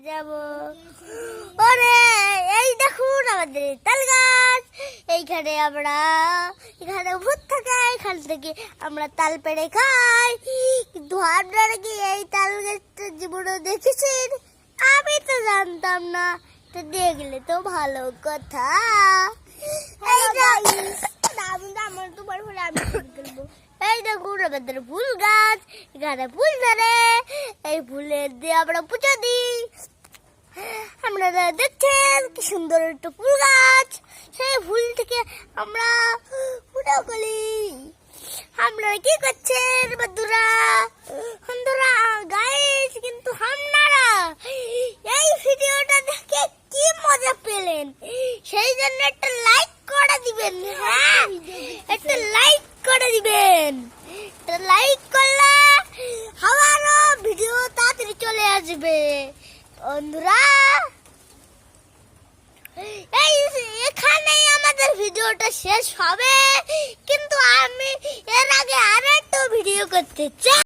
যাব। ওরে এই দেখুন আমাদের তাল গাছ, এইখানে এখানে ভূত থাকে, এখান থেকে আমরা তাল পেড়ে খাই। কিন্তু আপনারা কি এই তাল গাছটা জীবনে দেখেছেন? আমি তো জানতাম না, তো দেখলে তো ভালো কথা। এই দেখুন আমাদের ফুল গাছ, এখানে ফুল ধরে, এই ফুলের দিয়ে আমরা পুজো দিই। আপনারা দেখছেন কি সুন্দর একটা ফুল গাছ, সেই ফুল থেকে আমরা পুজো করি। আপনারা কি করছেন বন্ধুরা? গাইস, কিন্তু আপনারা এই ভিডিওটা দেখে কি মজা পেলেন সেই জন্য একটা লাইক করে দিবেন। হ্যাঁ, একটা লাইক করে দিবেন। লাইক করলে আমারও ভিডিও তাড়াতাড়ি চলে আসবে বন্ধুরা। এখানেই আমাদের ভিডিওটা শেষ হবে, কিন্তু আমি এর আগে আরেকটা ভিডিও করতে চাই।